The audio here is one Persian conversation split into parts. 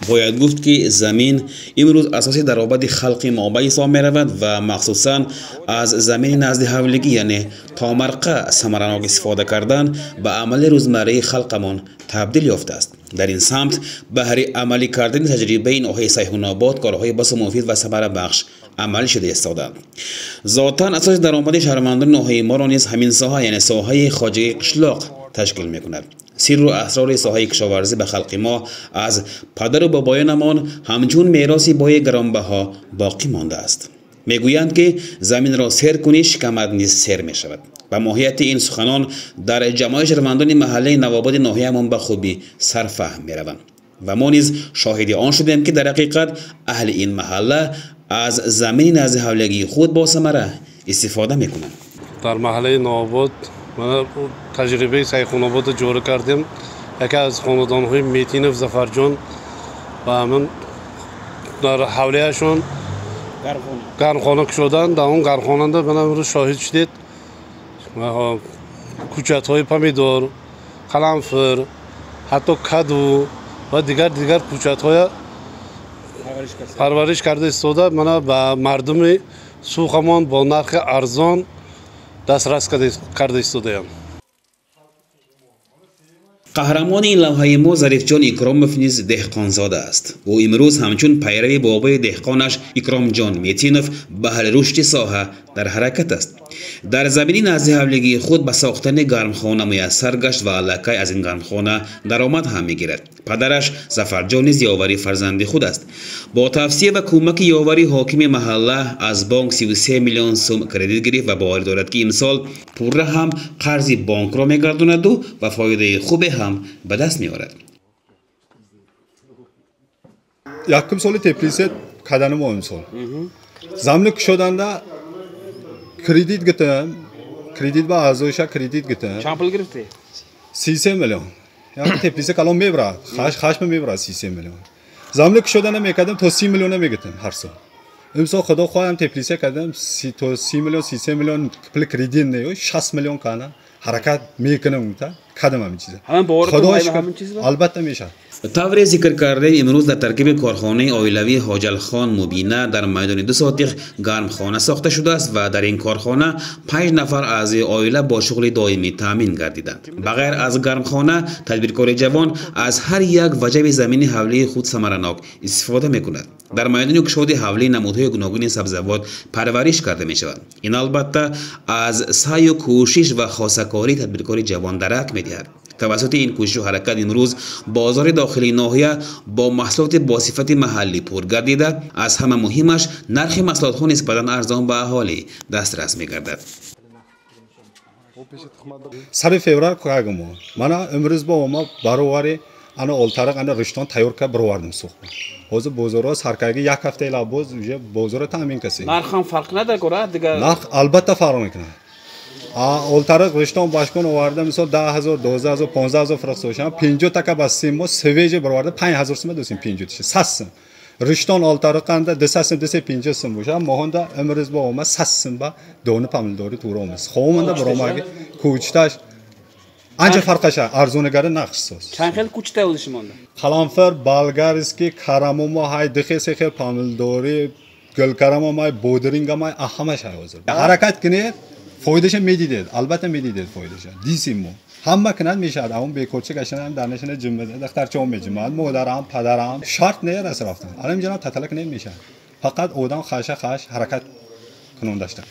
باید گفت که زمین امروز اساس درآمد خلق ما به حساب می رود و مخصوصا از زمین نزد حولگی یعنی تامرقه ثمرناک استفاده کردن به عمل روزمره خلقمان تبدیل یافته است. در این سمت بهر عملی کردن تجربه ناحیه سیحون آباد کارهای بس مفید و ثمره بخش عمل شده استادند. ذاتاً اساس درآمد شهروندان ناحیه ما را نیز همین ساحه یعنی ساحه خواجه قشلاق تشکیل می کند. سر و اسرار ساحه کشاورزی به خلق ما از پدر و بابایانمان همچون میراثی بای گرانبها باقی مانده است. میگویند که زمین را سیر کنی شکمت نیز سیر می شود. و ماهیت این سخنان در جماع شهروندان محله نواباد ناحیه‌مان به خوبی سرفهم می روند و ما نیز شاهد آن شدیم که در حقیقت اهل این محله از زمین نزد حولگی خود با ثمره استفاده می کنند. در محله نواباد من تجربه سیحون آباد جور کردیم. یکی از خاندان‌های میتینف زفرجان و همین در حولیه‌شون گرمخانه شدن. در اون گرمخانه من شاهد شدید کوچت‌های پمیدور، قلنفر، حتی کدو و دیگر کوچت‌های پرورش کرده استوده. من به مردم سوخمان با نرخ ارزان دسترس کرده استوده‌ام. قهرمان این لوحه ما ظریف جان اکراموف نیز دهقانزاده است. او امروز همچون پیروی بابای دهقانش اکرام جان میتینوف به هر رشد ساحه در حرکت است. در زمین نزد حولگی خود به ساختن گرمخانه میسر گشت و الکی از این گرمخانه درآمد هم میگیرد. پدرش ظفرجان نیز یاوری فرزند خود است. با توصیه و کمک یاوری حاکم محله از بانک 33 میلیون سوم کردیت گرفت و باور دارد که امسال پوره هم قرض بانک را میگرداند و فایده خوب هم به دست میآورد. یکم سال تبلیغات کردن ما امسال زمین کشیدنده کردیت گرفتم. کردیت با ارزش کردیت گرفتم. چند پول گرفتی؟ 33 میلیون. یعنی تبلیغ کلام میبرد. خاش میبرد 33 میلیون. زمین کشیدنده میکردم تا 30 میلیون میگرفتم هر سال. امسال خدا خواهم تبلیغ کردم تا 30 میلیون 33 میلیون پول کردیت نیو 60 میلیون کنه حرکت میکنم تا کدام همین چیزه. خداش البته میشه. طور ذکر کرده امروز در ترکیب کارخانه آیلوی حاجل خان مبینه در میدان 2 ساتیق گرمخانه ساخته شده است و در این کارخانه 5 نفر اعضای عائله با شغل دائمی تامین گردیدند. بغیر از گرمخانه تدبیرکار جوان از هر یک وجب زمین حوله خود ثمرناک استفاده میکند. در میدان کشاد حوله نمودهای گوناگون سبزیجات پرورش کرده می شود. این البته از سعی و کوشش و خاصکاری تدبیرکار جوان درک می‌دهد. توسط این کوشش و حرکت امروز بازار داخلی ناحیه با محصولات با صفت محلی پر گردیده. از همه مهمش نرخ محصولات ها نسبتاً ارزان به اهالی دسترس می‌گردد. سر فوریه کارگم من امروز با ما باروری انا اولترق انا رشتون تیار که بروردم سوخت. حوض بازار سرکاری یک هفته الا باز وجه بازار تامین کسی. نرخ هم فرق نداره که دیگر. نرخ البته فرق میکنه. اولترق رشتون باشکن آورده مثلا 10,000 12,000 15,000 فرق سوشم 50 تک بسیم ما سویج برورده 5,000 سم دوسیم 50 تش ساسم رشتون اولترق کنده دساسم دسه 50 سم باشه ماهنده امروز با ما ساسم با دونه پامل داری تو رومس خومنده بروماگی کوچتاش انجا فرقش ارزونگره نقش ساز چند خیلی کوچته بودش مانده خلانفر بالگارسکی کارامو ما های دخه سخه پامل داری گل کارامو ما بودرینگ ما اهمش هایوزر حرکت کنه فایدهش میدیدید البته میدیدید فایدهش دیسیمو همه کنند میشد اون بیکورچه گشتن در نشونه جنبه دختر چون میجمال مادرم پدرم شرط نه راست رفتن الان جناب تتلک نمیشه فقط اودان خاش حرکت کنون داشتن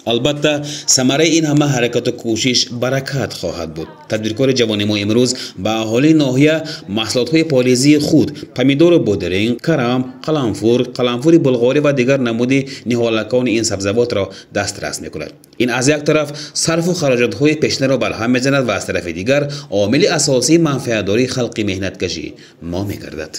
البته ثمره این همه حرکت و کوشش برکت خواهد بود. تدبیرکار جوان ما امروز به اهالی ناحیه محصولات پالیزی خود پمیدور بودرینگ، کرم، قلنفور بلغاری و دیگر نمود نهالکان این سبزیجات را دسترس میکند. این از یک طرف صرف و خراجات های پیشنه را برهم میزند و از طرف دیگر عامل اساسی منفعت‌داری خلق مهنت کشی ما میگردد.